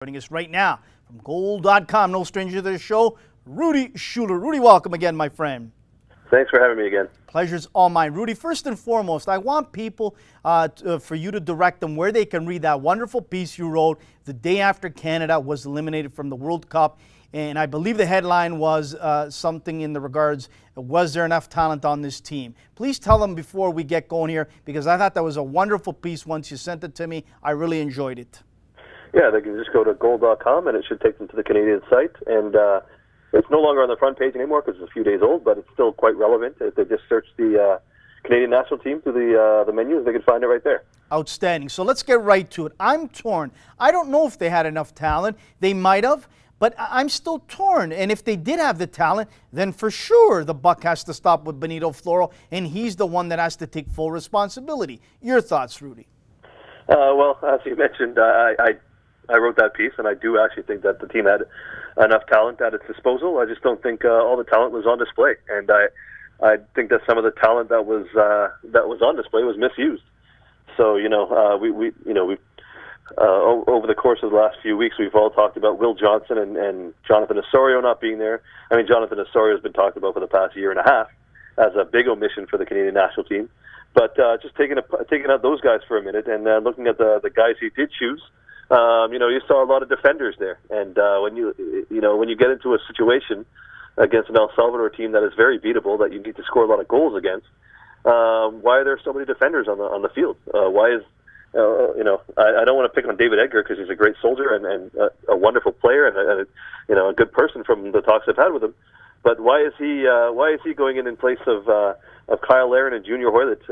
Joining us right now from gold.com, no stranger to the show, Rudi Schuller. Rudi, welcome again, my friend. Thanks for having me again. Pleasure's all mine. Rudi, first and foremost, I want people for you to direct them where they can read that wonderful piece you wrote the day after Canada was eliminated from the World Cup. And I believe the headline was something in the regards, was there enough talent on this team? Please tell them before we get going here, because I thought that was a wonderful piece once you sent it to me. I really enjoyed it. Yeah, they can just go to gold.com and it should take them to the Canadian site. And it's no longer on the front page anymore because it's a few days old, but it's still quite relevant. If they just search the Canadian national team through the menus, they can find it right there. Outstanding. So let's get right to it. I'm torn. I don't know if they had enough talent. They might have, but I'm still torn. And if they did have the talent, then for sure the buck has to stop with Benito Floro, and he's the one that has to take full responsibility. Your thoughts, Rudi? Well, as you mentioned, I wrote that piece, and I do actually think that the team had enough talent at its disposal. I just don't think all the talent was on display, and I think that some of the talent that was on display was misused. So over the course of the last few weeks, we've all talked about Will Johnson and Jonathan Osorio not being there. I mean, Jonathan Osorio has been talked about for the past year and a half as a big omission for the Canadian national team. But just taking out those guys for a minute and looking at the guys he did choose. You saw a lot of defenders there, and when you get into a situation against an El Salvador team that is very beatable, that you need to score a lot of goals against, why are there so many defenders on the field? Why is I don't want to pick on David Edgar because he's a great soldier and a wonderful player and a good person from the talks I've had with him, but why is he going in place of Kyle Larin and Junior Hoylett,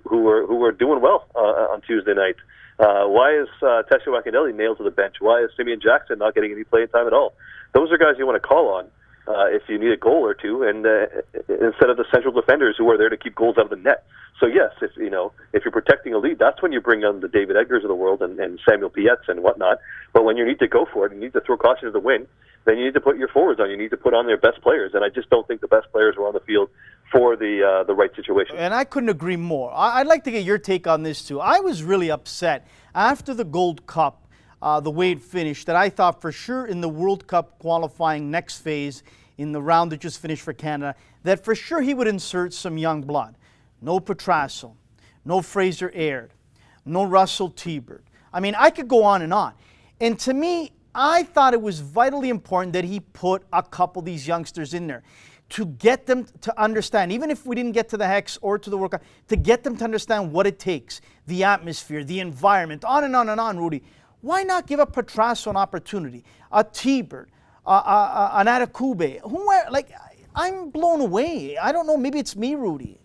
who were doing well on Tuesday night? Why is Tesha Wakaneli nailed to the bench? Why is Simeon Jackson not getting any playing time at all? Those are guys you want to call on if you need a goal or two, and instead of the central defenders who are there to keep goals out of the net. So yes, if you're protecting a lead, that's when you bring on the David Edgars of the world and Samuel Pietts and whatnot. But when you need to go for it, and you need to throw caution to the wind, then you need to put your forwards on. You need to put on their best players, and I just don't think the best players were on the field for the right situation. And I couldn't agree more. I'd like to get your take on this too. I was really upset after the Gold Cup, the way it finished, that I thought for sure in the World Cup qualifying next phase in the round that just finished for Canada, that for sure he would insert some young blood. No Petrasso, no Fraser Aird, no Russell T-Bird. I mean, I could go on. And to me, I thought it was vitally important that he put a couple of these youngsters in there to get them to understand, even if we didn't get to the Hex or to the World Cup, to get them to understand what it takes, the atmosphere, the environment, on and on and on, Rudi. Why not give a Petrasso an opportunity, a T-Bird, an Atakube? I'm blown away. I don't know, maybe it's me, Rudi.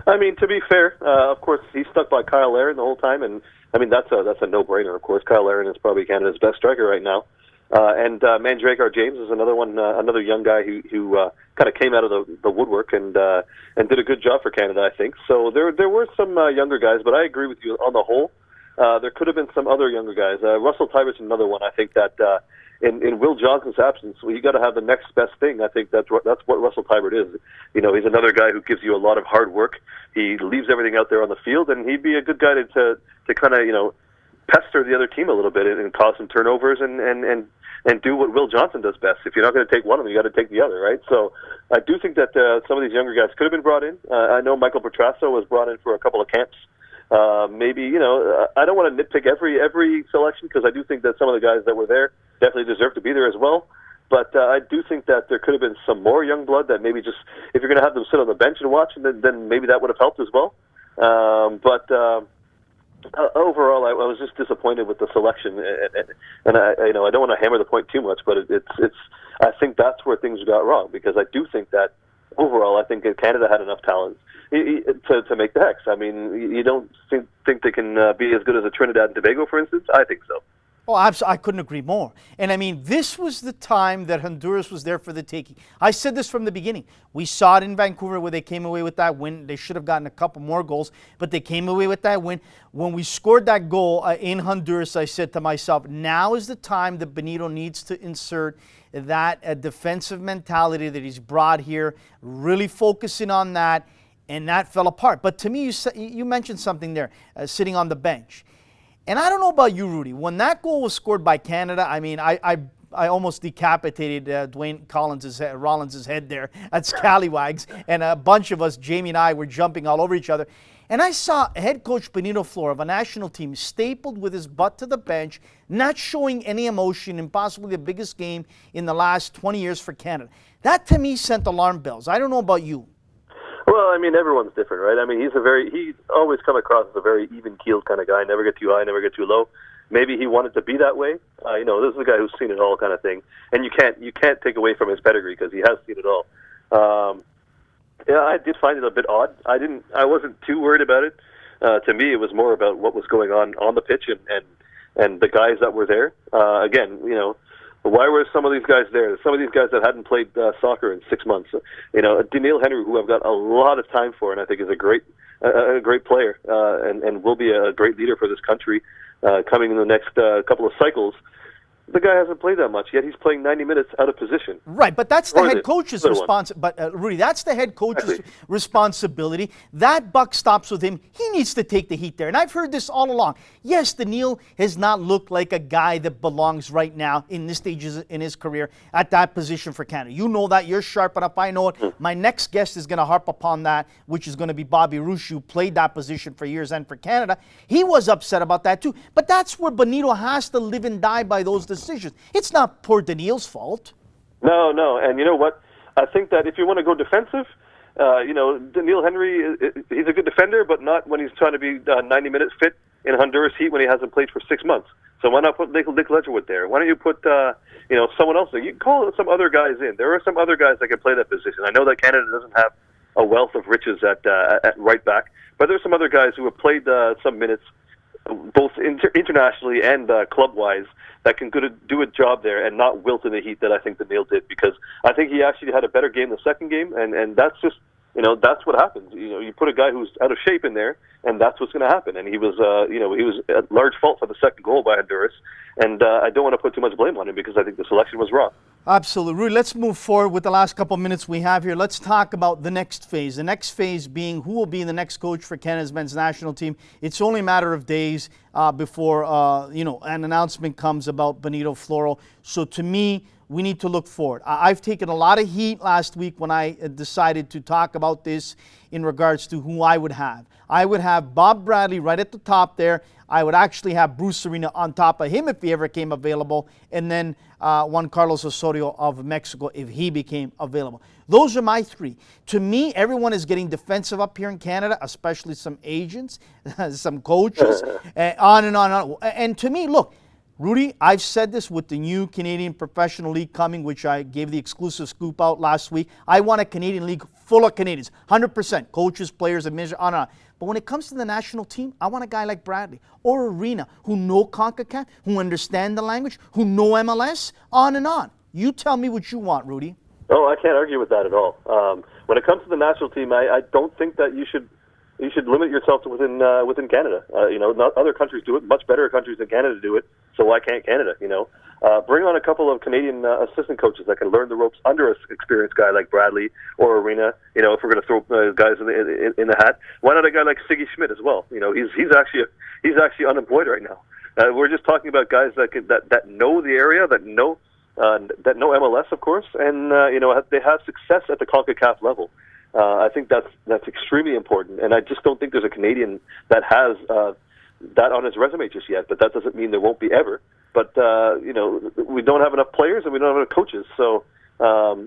I mean, to be fair, of course, he's stuck by Kyle Larin the whole time, and I mean that's a no-brainer. Of course, Kyle Larin is probably Canada's best striker right now, and Mandrake James is another one, another young guy who kind of came out of the woodwork and did a good job for Canada, I think. So there were some younger guys, but I agree with you on the whole. There could have been some other younger guys. Russell Tybert's another one. I think that in Will Johnson's absence, you got to have the next best thing. I think that's what Russell Tybert is. He's another guy who gives you a lot of hard work. He leaves everything out there on the field, and he'd be a good guy to kind of pester the other team a little bit and cause some turnovers and do what Will Johnson does best. If you're not going to take one of them, you got to take the other, right? So I do think that some of these younger guys could have been brought in. I know Michael Petrasso was brought in for a couple of camps. Maybe I don't want to nitpick every selection because I do think that some of the guys that were there definitely deserve to be there as well. But I do think that there could have been some more young blood that maybe just, if you're going to have them sit on the bench and watch, then maybe that would have helped as well. But overall, I was just disappointed with the selection, and I don't want to hammer the point too much, but it's I think that's where things got wrong, because I do think that overall, I think that Canada had enough talent to make the Hex. I mean, you don't think they can be as good as a Trinidad and Tobago, for instance? I think so. Oh, I couldn't agree more. And I mean, this was the time that Honduras was there for the taking. I said this from the beginning. We saw it in Vancouver where they came away with that win. They should have gotten a couple more goals, but they came away with that win. When we scored that goal in Honduras, I said to myself, now is the time that Benito needs to insert that defensive mentality that he's brought here, really focusing on that, and that fell apart. But to me, you mentioned something there, sitting on the bench. And I don't know about you, Rudy. When that goal was scored by Canada, I mean, I almost decapitated Dwayne Rollins' head there at Scallywags, and a bunch of us, Jamie and I, were jumping all over each other. And I saw head coach Benito Floro of a national team stapled with his butt to the bench, not showing any emotion in possibly the biggest game in the last 20 years for Canada. That, to me, sent alarm bells. I don't know about you. Well, I mean, everyone's different, right? I mean, he's always come across as a very even-keeled kind of guy, never get too high, never get too low. Maybe he wanted to be that way. This is a guy who's seen it all kind of thing. And you can't take away from his pedigree because he has seen it all. I did find it a bit odd. I wasn't too worried about it. To me, it was more about what was going on the pitch and the guys that were there. Again, why were some of these guys there? Some of these guys that hadn't played soccer in 6 months. Daniil Henry, who I've got a lot of time for, and I think is a great player and will be a great leader for this country coming in the next couple of cycles. The guy hasn't played that much, yet he's playing 90 minutes out of position. Right, but that's the head coach's responsibility. But, Rudy, that's the head coach's responsibility. That buck stops with him. He needs to take the heat there. And I've heard this all along. Yes, Daniil has not looked like a guy that belongs right now in this stage in his career at that position for Canada. You know that. You're sharp enough. I know it. My next guest is going to harp upon that, which is going to be Bobby Rouche, who played that position for years and for Canada. He was upset about that, too. But that's where Benito has to live and die by those decisions. It's not poor Daniil's fault. No. And you know what? I think that if you want to go defensive, Daniil Henry, he's a good defender, but not when he's trying to be 90 minutes fit in Honduras heat when he hasn't played for 6 months. So why not put Nick Ledgerwood there? Why don't you put someone else there? You can call some other guys in. There are some other guys that can play that position. I know that Canada doesn't have a wealth of riches at right back, but there's some other guys who have played some minutes, both internationally and club-wise, that can do a job there and not wilt in the heat that I think Daniil did, because I think he actually had a better game the second game, and that's just, that's what happens. You put a guy who's out of shape in there, and that's what's going to happen. And he was at large fault for the second goal by Honduras, and I don't want to put too much blame on him because I think the selection was wrong. Absolutely. Rudy, let's move forward with the last couple of minutes we have here. Let's talk about the next phase. The next phase being who will be the next coach for Canada's men's national team. It's only a matter of days before an announcement comes about Benito Floro. So to me, we need to look forward. I've taken a lot of heat last week when I decided to talk about this in regards to who I would have. I would have Bob Bradley right at the top there. I would actually have Bruce Arena on top of him if he ever came available, and then Juan Carlos Osorio of Mexico if he became available. Those are my three. To me, everyone is getting defensive up here in Canada, especially some agents, some coaches, on and on and on. And to me, look, Rudy, I've said this with the new Canadian Professional League coming, which I gave the exclusive scoop out last week. I want a Canadian league full of Canadians, 100%, coaches, players, administrators, on and on. But when it comes to the national team, I want a guy like Bradley or Arena who know CONCACAF, who understand the language, who know MLS, on and on. You tell me what you want, Rudy. Oh, I can't argue with that at all. When it comes to the national team, I don't think that you should limit yourself to within Canada. Not other countries do it. Much better countries than Canada do it. So why can't Canada? Bring on a couple of Canadian assistant coaches that can learn the ropes under an experienced guy like Bradley or Arena. If we're going to throw guys in the hat, why not a guy like Siggy Schmidt as well? He's actually unemployed right now. We're just talking about guys that know the area, that know MLS, of course, and they have success at the CONCACAF level. I think that's extremely important, and I just don't think there's a Canadian that has that on his resume just yet. But that doesn't mean there won't be ever. But we don't have enough players and we don't have enough coaches, so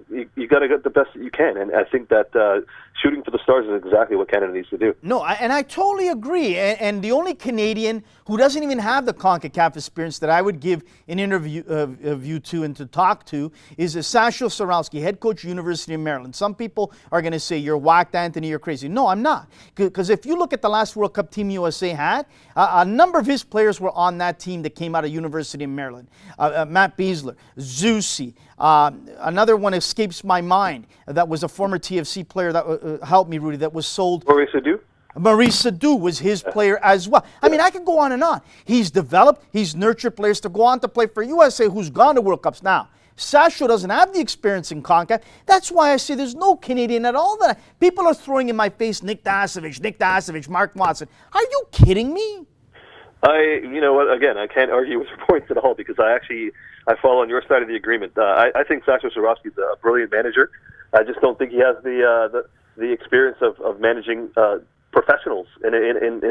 you got to get the best that you can. And I think that shooting for the stars is exactly what Canada needs to do. No, and I totally agree. And the only Canadian who doesn't even have the CONCACAF experience that I would give an interview to and to talk to is Sasho Sorowski, head coach, University of Maryland. Some people are going to say, you're whacked, Anthony, you're crazy. No, I'm not. Because if you look at the last World Cup Team USA had, a number of his players were on that team that came out of University of Maryland. Matt Beasler, Zusi, another one escapes my mind that was a former TFC player that helped me, Rudy, that was sold. Maurice Sadu? Maurice Sadu was his player as well. I mean, I could go on and on. He's developed, he's nurtured players to go on to play for USA who's gone to World Cups now. Sasho doesn't have the experience in CONCACAF. That's why I say there's no Canadian at all. That people are throwing in my face Nick Dasovic, Mark Watson. Are you kidding me? You know what? Again, I can't argue with your points at all because I fall on your side of the agreement. I think Sasha Swarovski's a brilliant manager. I just don't think he has the experience of managing professionals in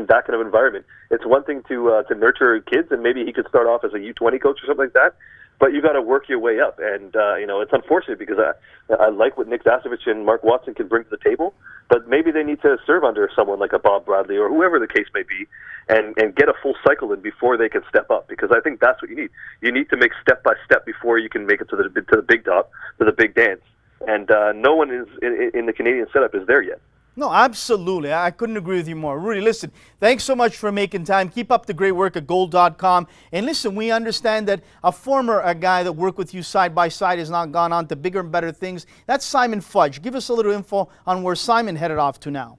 that kind of environment. It's one thing to nurture kids, and maybe he could start off as a U20 coach or something like that. But you got to work your way up, and you know, it's unfortunate because I like what Nick Zasovich and Mark Watson can bring to the table, but maybe they need to serve under someone like a Bob Bradley or whoever the case may be, and get a full cycle in before they can step up. Because I think that's what you need. You need to make step by step before you can make it to the big top, to the big dance. And no one is in the Canadian setup is there yet. No, absolutely. I couldn't agree with you more. Rudi, listen, thanks so much for making time. Keep up the great work at gold.com. And listen, we understand that a guy that worked with you side by side has now gone on to bigger and better things. That's Simon Fudge. Give us a little info on where Simon headed off to now.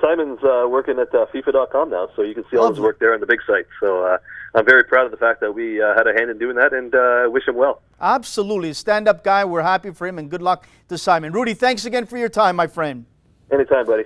Simon's working at FIFA.com now, so you can see all his work there on the big site. So I'm very proud of the fact that we had a hand in doing that, and wish him well. Absolutely. Stand-up guy. We're happy for him, and good luck to Simon. Rudi, thanks again for your time, my friend. Anytime, buddy.